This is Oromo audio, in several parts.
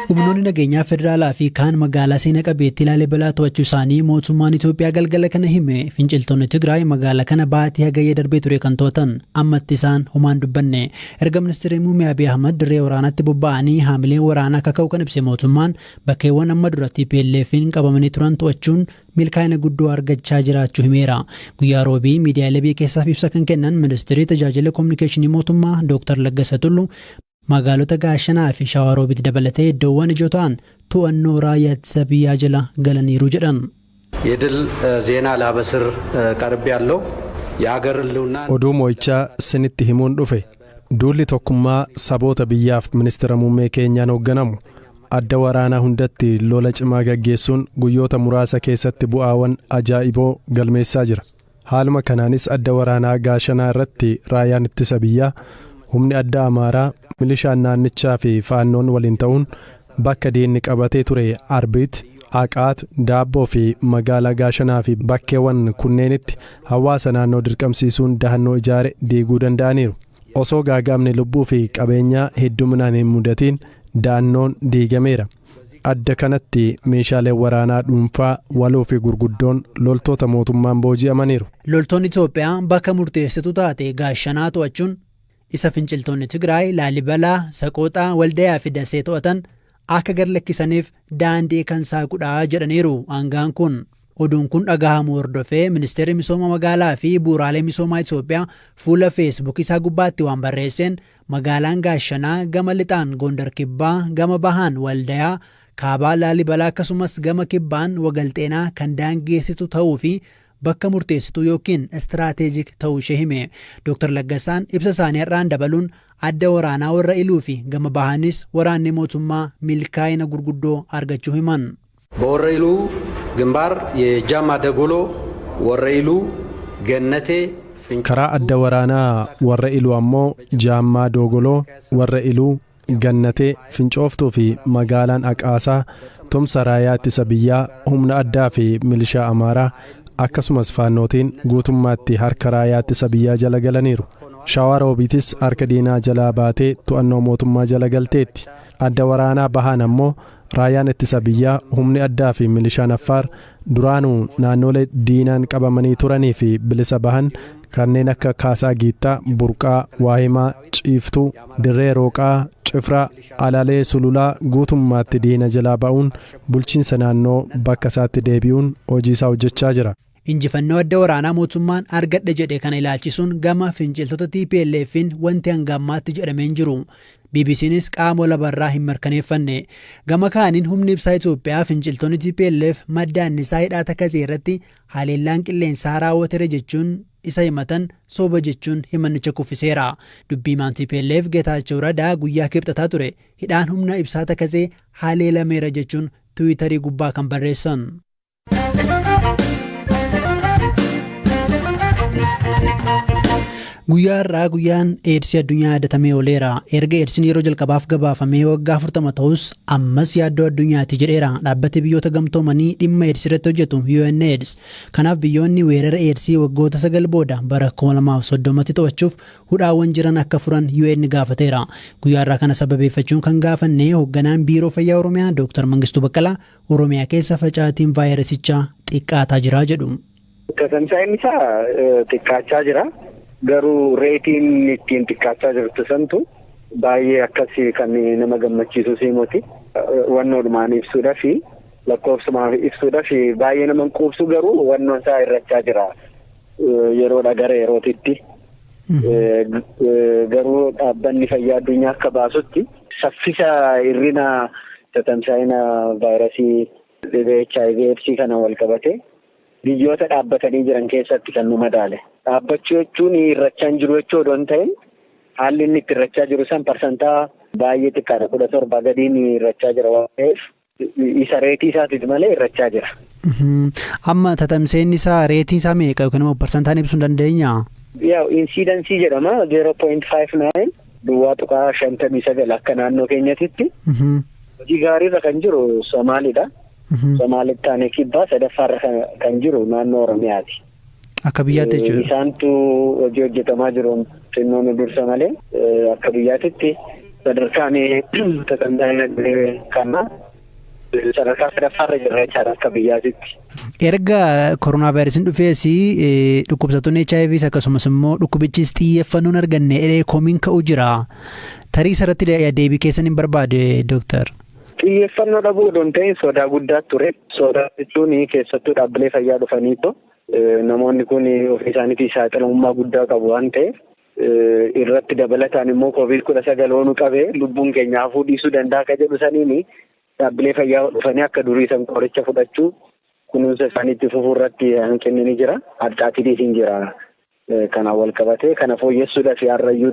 Humnoonni nageenyaa federaalaa fi kaan magaalaa seenaa qabeettii Laalibalaa to'achuu isaanii mootummaan Itoophiyaa galgala kana hime. Finciltoonni Tigraay magaalaa kana baatii hagayya darbee ture kan to'atan ammatti isaan homaan dubbanne. Erga ministeerri muummee Abiy Ahmad dirree waraanaatti bobba'anii haamileen waraanaa kaka'u kan ibse mootummaan bakkeewwan amma duratti TPLF'n qabamanii turan to'achuun milkaa'ina guddoo argachaa jiraachuu himeera. Guyyaa roobii miidiyaalee biyya keessaaf ibsa kan kennan ministeerri tajaajila kominikeeshinii mootummaa Dr. Laggasa Tulluu magaalota Gaashanaa fi Shawaroobitti dabalatee iddoowwan ijoo ta'an to'annoo raayyaa ittisa biyyaa jala galaniiru jedhan. የድል ዜና ላበስር ቀርብ ያለው የአገር ህልውና oduu moo'ichaa sinitti himuun dhufe duulli tokkummaa saboota biyyaaf ministeera muummee keenyaan hoogganamu adda waraanaa hundatti lola cimaa gaggeessuun guyyoota muraasa keessatti bu'aawwan ajaa'iboo galmeessaa jira. Haaluma kanaanis adda waraanaa Gaashanaa irratti raayyaan ittisa biyyaa humni adda Amaaraa milishaan naannichaa fi faannoon waliin ta'uun bakka diinni qabatee ture Arbit, Aqaat, Daabboo fi magaalaa Gaashanaa fi bakkeewwan kunneenitti hawaasa naannoo dirqamsiisuun dahannoo ijaare diiguu danda'aniiru. Osoo gaagaamni lubbuu fi qabeenyaa hedduminaan hin mudatiin da'annoon diigameera. Adda kanatti meeshaaleen waraanaa dhuunfaa waloo fi gurguddoon loltoota mootummaan booji'amaniiru. Loltoonni Itoophiyaa bakka murteessituu taate Gaashanaa to'achuun isa finciltoonni Tigraay Laalibalaa, Saqooxaa, Waldayaa fi Dasee to'atan akka gad lakkisaniif daandii kan saaqudhaa jedhaniiru. Aangaan kun oduun kun dhagahamu hordofee ministeerri misooma magaalaa fi bu'uuraalee misoomaa Itoophiyaa fuula feesbuuk isaa gubbaatti waan barreesseen magaalaan Gaashanaa gama lixaan Gondar Kibbaa, gama bahaan Waldayaa, kaabaa Laalibalaa akkasumas gama kibbaan Wagalxeenaa kan daangeessitu ta'uu fi bakka murteessituu yookiin istiraateejik ta'uu ishee hime. Dr. Laggasaan ibsa isaanii irraan dabaluun adda waraanaa warra iluu fi gama bahaanis waraanni mootummaa milkaa'ina gurguddoo argachuu himan. በወረ ኢሉ ግንባር የጃማ ደጎሎ ወረ ኢሉ ገነቴ karaa adda waraanaa warra iluu ammoo Jaammaa Dogoloo, warra iluu Gannatee, Fincooftuu fi magaalaan Aqaasaa tumsa raayyaa ittisa biyyaa humna addaa fi milishaa Amaaraa akkasumas faannootiin guutummaatti harka raayyaa ittisa biyyaa jala galaniiru. Shawaroobitis harka diinaa jalaa baatee to'annoo mootummaa jala galteetti. Adda waraanaa bahaan ammoo raayyaan ittisa biyyaa humni addaa fi milishaan Affaar duraanuu naannolee diinaan qabamanii turanii fi bilisa bahan kanneen akka Kaasaa Giittaa, Burqaa, Waahimaa, Ciiftuu, Dirree Rooqaa, Cifraa, Alalee Sululaa guutummaatti diina jalaa ba'uun bulchiinsa naannoo bakka isaatti deebi'uun hojii isaa hojjechaa jira. Injifannoo adda waraanaa mootummaan argadhe jedhe kana ilaalchisuun gama finciltoota TPLF'n wanti hanga ammaatti jedhameen jiru. BBCnis qaama labarraa hin mirkaneeffanne. Gama kaaniin humni ibsaa Itoophiyaa finciltoonni TPLF madda annisaa hidhaa Takasee irratti haleellaan qilleensaa raawwateera jechuun isa himatan soba jechuun himannicha kuffiseera. Dubbiimaan TPLF Geetaachoo Radaa guyyaa kibxataa ture hidhaan humna ibsaa Takasee haleelameera jechuun Tiwiitarii gubbaa kan barreessan. Guyyaa irraa guyyaan eedsii addunyaa yaadatamee ooleera. Erga eedsiin yeroo jalqabaaf gabaafamee waggaa 40 ta'us ammas yaaddoo addunyaatti jedheera. Dhaabbati biyyoota gamtoomanii dhimma eedsii irratti hojjetu UNAIDS. Kanaaf biyyoonni weerara eedsii waggoota 9 booda bara 2030tti to'achuuf hudhaawwan jiran akka furan UN gaafateera. Guyyaa irraa kana sababeeffachuun kan gaafanne hoogganaan biiroo fayyaa Oromiyaa Dr. Mangistuu Baqqalaa Oromiyaa keessa facaatiin vaayirasichaa xiqqaataa jira jedhu. Tamsaa'inni isaa xiqqaachaa jira. Garuu reetiin ittiin xiqqaachaa jirtu santu baay'ee akkasii kan nama gammachiisu siimoti. Wannoodhumaan ibsuudhaa fi lakkoofsumaan ibsuudhaa fi baay'ee nama quubsu garuu wannoon isaa irrachaa jira yeroodha gara yerootitti. Garuu dhaabbanni fayyaa addunyaa akka baasutti saffisa hir'ina tamsaa'ina vaayirasii HIV/AIDS kana wal qabate biyyoota dhaabbatanii jiran keessatti kan nu madaale. Dhaabbachuu jechuun irrachaa hin jiru jechuu odoo hin ta'in haalli inni itti irrachaa jiru san parsantaa baay'ee xiqqaadha 17 gadiin irrachaa jira waan ta'eef isa reetii isaatiif malee irrachaa jira. Amma tatamseen isaa reetiin isaa meeqa yookiin immoo parsantaan ibsuu hin dandeenya? Yaa insiidensii jedhama 0.59 duwwaa tuqaa 59 akka naannoo keenyatitti. Hojii gaariirra kan jiru Somaaliidha. Somaalitti aanee kibbaa sadaffaarra kan jiru naannoo Oromiyaati. Akka biyyaatti jechuudha. Isaantu hojii hojjetamaa jiruun xinnoon dursa malee akka biyyaatitti sadarkaan tatamsaa'ina kanaa sadarkaa sadaffaarra jirra jechaadha akka biyyaatitti. Erga koronaa vaayirasiin dhufees dhukkubsattoonni HIVs akkasumas immoo dhukkubichis xiyyeeffannoon arganne komiin ka'uu jira. Tarii sarratti deebii keessan hin barbaade Dooktar. Xiyyeeffannoo dhabuu odoon ta'in sodaa guddaa ture. Sodaa jechuun keessattuu dhaabbilee fayyaa dhufaniitu namoonni kun ofii isaaniitii saaxilamummaa guddaa qabu waan ta'eef irratti dabalataan immoo COVID-19 oonu qabee lubbuun keenya hafuu dhiisuu danda'a akka jedhu saniini dhaabbilee fayyaa dhufanii akka durii san qoricha fudhachuu kunuunsa isaaniitti fufuu irratti hanqinni ni jira. Addaatiinis hin jira. Kanaan wal qabatee kana fooyyessuudhaaf har'ayyuu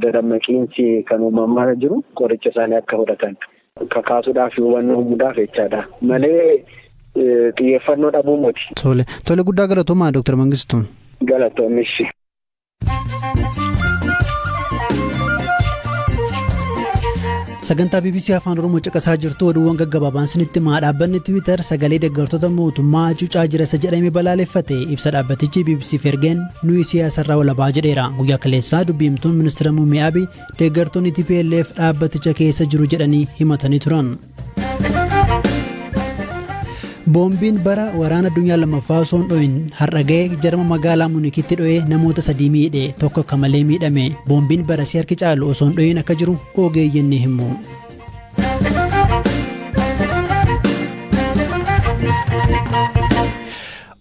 dadammaqiinsi kan uumamaa jiru qoricha isaanii akka fudhatan kakaasuudhaaf hubannoo uumuudhaaf jechaadha malee xiyyeeffannoo dhabuu miti. Tole guddaa galatoomaa Dooktar Mangistuu. Galatoomishi. Sagantaa BBC afaan Oromoo caqasaa jirtu oduuwwan gaggabaabaan sinitti dhaabbanni Twitter sagalee deeggartoota mootummaa hacuucaa jira isa jedhame balaaleffate ibsa dhaabbatichi BBC ergeen nuyi siyaasarraa walabaa jedheera. Guyyaa kaleessaa dubbiimtuun ministeera muummee Abiy deeggartoonni TPLF dhaabbaticha keessa jiru jedhanii himatanii turan. Boombiin bara waraana addunyaa lammaffaa osoo hin dho'in har'a ga'ee jarma magaalaa Munikitti dho'ee namoota 3 miidhe tokko akka malee miidhame. Boombiin barasii harki caalu osoo hin dho'in akka jiru ogeeyyiin ni himu.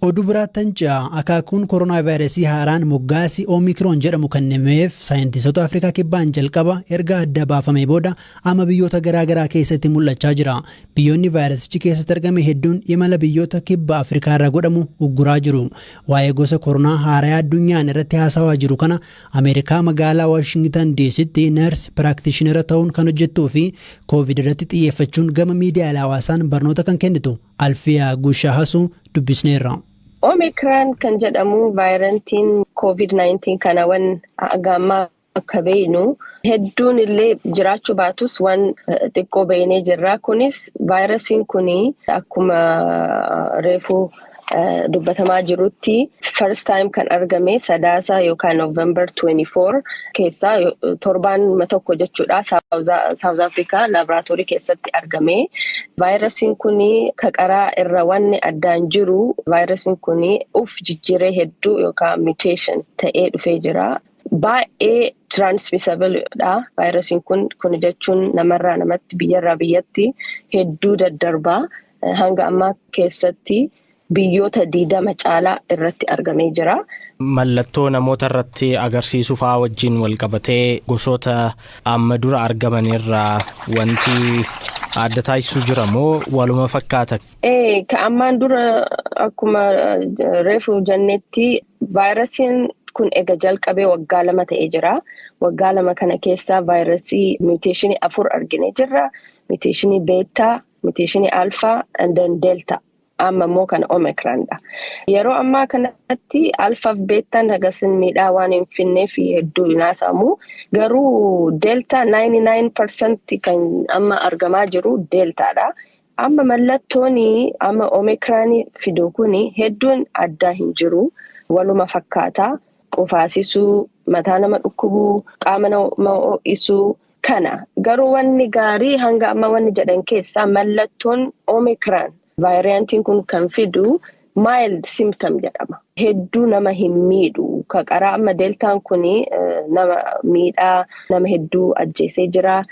Oduu biraattan ja'a akaakuun koronaa vaayirasii haaraan moggaasii Omikron jedhamu kennameef saayintistoota Afrikaa kibbaan jalqaba erga adda baafamee booda amma biyyoota garaagaraa keessatti mul'achaa jira. Biyyoonni vaayirasichi keessatti argame hedduun imala biyyoota kibba Afrikaa irraa godhamu ugguraa jiru. Waa'ee gosa koronaa haaraa addunyaan irratti haasawaa jiru kana Ameerikaa magaalaa Washington DC'tti nurse practitioner ta'uun kan hojjettuu fi COVID irratti xiyyeeffachuun gama miidiyaalee hawaasaan barnoota kan kennitu Alfiyaa Gushaahasu dubbisneerra. Omicron kan jedhamu vaayirantiin COVID-19 kana wan gammaa akka beeynu hedduun illee jiraachuu baatus waan xiqqoo beeynee jirra. Kunis vaayirasiin kuni akkuma reefuu dubbatamaa jirutti first time kan argame sadaasa yookaan November 24 keessaa torbaan tokko jechuudha South Africa laboratory keessatti argame. Vaayirasiin kuni kaqaraa irra wanni addaan jiru vaayirasiin kuni jijjiiree hedduu yookaan mutation ta'ee dhufee jira. Baay'ee transmissible dha. Vaayirasiin kun jechuun namarraa namatti biyyarraa biyyatti hedduu daddarbaa hanga ammaa keessatti biyyoota 20 caalaa irratti argamee jira. Mallattoo namoota irratti agarsiisuu fa'aa wajjin wal qabatee gosoota amma dura argaman irraa wanti adda taasisuu jira moo waluma fakkaata? Ka ammaan dura akkuma reefu jennetti vaayirasiin kun ega jalqabee waggaa 2 ta'ee jira. Waggaa 2 kana keessaa vaayirasii mutation 4 arginee jirra. Mutation beta, mutation alpha and then delta. Amma immoo kan Omicron dha. Yeroo ammaa kanatti alpha fi beetaan hagasin miidhaa waan hin finneef hedduu naasamu. Garuu delta 99% kan amma argamaa jiru delta dha. Amma mallattooni amma Omicron fiduu kuni hedduun addaa hin jiru. Waluma fakkaata. Qufaasisuu, mataa nama dhukkubuu, qaama nama ho'isuu kana. Garuu wanni gaarii hanga amma wanni jedhan keessaa mallattoon Omicron vaayiraantiin kun kan fidu mild symptom jedhama. Hedduu nama hin miidhu. Kaqaraa amma deltaan kuni nama miidhaa, nama hedduu ajjeesee jira.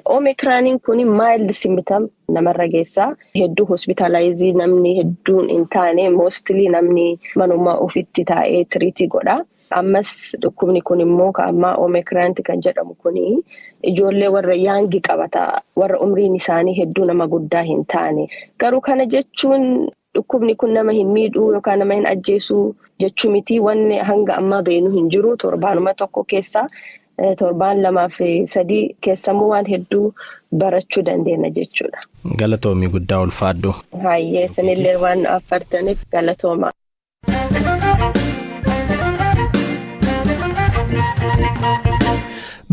Omicroniin kuni mild symptom namarra geessa. Hedduu hospitalizii namni hedduun hin taane mostly namni manuma ofitti taa'ee tiriitii godha. Ammas dhukkubni kun immoo amma Omicron kan jedhamu kuni ijoollee warra yaangi qabata. Warra umriin isaanii hedduu nama guddaa hin taane. Garuu kana jechuun dhukkubni kun nama hin miidhuu yookaan nama hin ajjeesuu jechuu miti. Wanni hanga ammaa beenu hin jiru. Torbaanuma tokko keessa torbaan 2 fi 3 keessamuu waan hedduu barachuu dandeenya jechuudha. Galatoomii guddaa ulfaadhu. Hayyee sanillee waan affartaniif galatooma.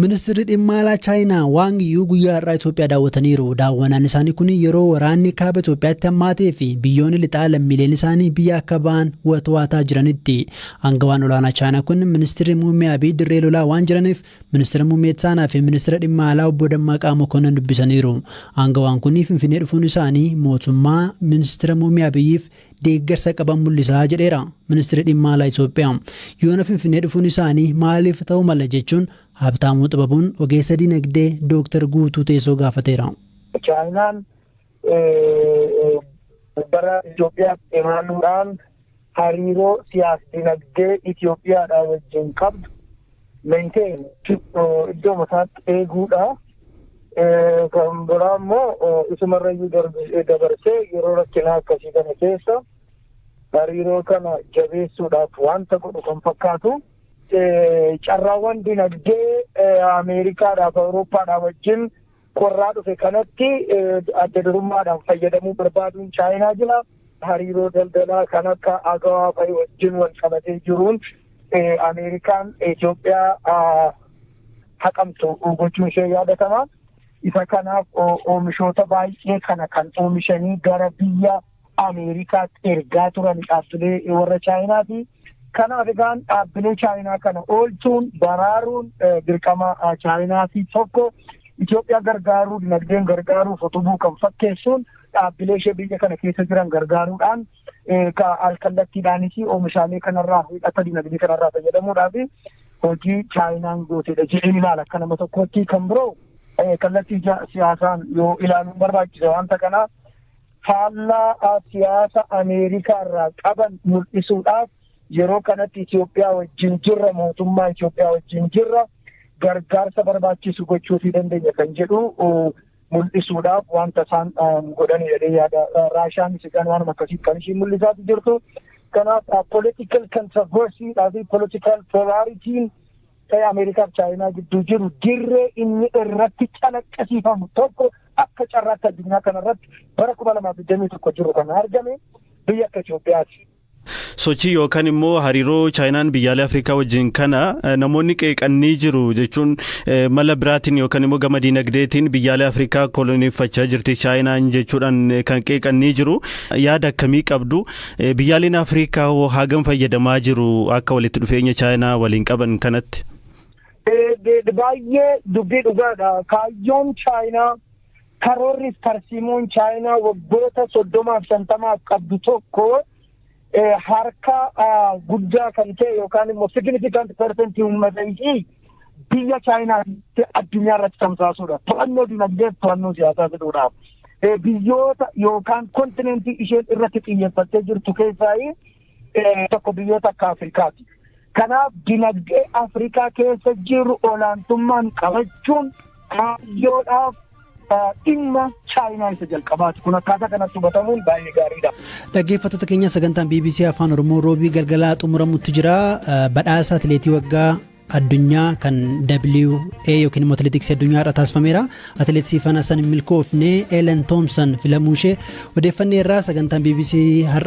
Ministeerri dhimma alaa Chaayinaa Waang Yi guyyaa har'aa Itoophiyaa daawwataniiru. Daawwannaan isaanii kun yeroo waraanni kaaba Itoophiyaatti hammaatee fi biyyoonni lixaa lammiileen isaanii biyya akka ba'an watwaataa jiranitti. Aangawaan olaanaa Chaayinaa kun ministeerri muummee Abiy dirree lolaa waan jiraniif ministeera muummee Tsaanaa fi ministeera dhimma alaa obbo Dammaqaa Mokonnon dubbisaniiru. Aangawaan kun Finfinnee dhufuun isaanii mootummaa ministeera muummee Abiyyiif deeggarsa qaban mul'isaa jedheera. Ministeerri dhimma alaa Itoophiyaa yoona Finfinnee dhufuun isaanii maaliif ta'uu mala jechuun Habtaamuu Xibabuun ogeessa dinagdee Dooktar Guutuu Teessoo gaafateera. Chaayinaan bara Itoophiyaatti imaaluudhaan hariiroo siyaas-dinagdee Itoophiyaadhaa wajjin qabdu maintain iddoo mataatti eeguudha. Kan biraa immoo isumarrayyuu dabarsee yeroo rakkinaa akkasii kana keessa hariiroo kana jabeessuudhaaf wanta godhu kan fakkaatu. Carraawwan dinagdee Ameerikaadhaaf Awurooppaadhaa wajjin qorraa dhufe kanatti adda durummaadhaan fayyadamuu barbaaduun Chaayinaa jira. Hariiroo daldalaa kan akka agawaa fa'i wajjin wal qabatee jiruun Ameerikaan Itoophiyaa haqamtu gochuun ishee yaadatama. Isa kanaaf oomishoota baay'ee kana kan oomishanii gara biyya Ameerikaatti ergaa turan dhaabbilee warra Chaayinaati. Kanaaf egaan dhaabbilee Chaayinaa kana oolchuun baraaruun dirqama Chaayinaati tokko Itoophiyaa gargaaruu dinagdeen gargaaruuf utubuu kan fakkeessuun dhaabbilee ishee biyya kana keessa jiran gargaaruudhaan alkallattiidhaanis oomishaalee kanarraa hidhata dinagdee kanarraa fayyadamuudhaaf hojii Chaayinaan gooteedha jedheen ilaala akka nama tokkotti. Kan biroo kallattii siyaasaan yoo ilaaluun barbaachisa wanta kana faallaa siyaasa Ameerikaa irraa qaban mul'isuudhaaf yeroo kanatti Itoophiyaa wajjin jirra, mootummaa Itoophiyaa wajjin jirra, gargaarsa barbaachisu gochuufii dandeenya kan jedhu mul'isuudhaaf wanta isaan godhanii jedhee yaada. Raashiyaanis egaan waanuma akkasii kan isheen mul'isaa jirtu. Kanaaf political controversy fi political polaritiin Ameerikaa fi Chaayinaa gidduu jiru dirree inni irratti calaqqisiifamu tokko akka carraatti addunyaa kanarratti bara 2021 jiru kan argame biyya akka Itoophiyaati. Sochii yookaan immoo hariiroo Chaayinaan biyyaalee Afrikaa wajjin kana namoonni qeeqanii jiru jechuun mala biraatiin yookaan immoo gama dinagdeetiin biyyaalee Afrikaa koloneeffachaa jirti Chaayinaan jechuudhaan kan qeeqanii jiru. Yaada akkamii qabdu? Biyyaaleen Afrikaa hagam fayyadamaa jiru akka walitti dhufeenya Chaayinaa waliin qaban kanatti? Baay'ee dubbii dhugaadha. Kaayyoon Chaayinaa karoorris tarsiimoon Chaayinaa waggoota 30-50 qabdu tokko harka guddaa kan ta'e yookaan immoo significant percent uummata ishii biyya Chaayinaatti addunyaa irratti tamsaasuudha. To'annoo dinagdee to'annoo siyaasaa fiduudhaaf. Biyyoota yookaan kontinentii isheen irratti xiyyeeffattee jirtu keessaa tokko biyyoota akka Afrikaati. Kanaaf dinagdee Afrikaa keessa jiru olaantummaan qabachuun kaayyoodhaaf dhimma Chaayinaa isa jalqabaati. Kun akkaataa kanatti hubatamuun baay'ee gaariidha. Dhaggeeffattoota keenya sagantaan BBC Afaan Oromoo roobii galgalaa xumuramutti jira. Badhaasa atileetii waggaa addunyaa kan WA yookiin immoo atileetiksii addunyaa irra taasifameera. Atileet Siifan Hasan milkoofnee Ellen Thoomson filamuu ishee odeeffannee irraa sagantaan BBC har'a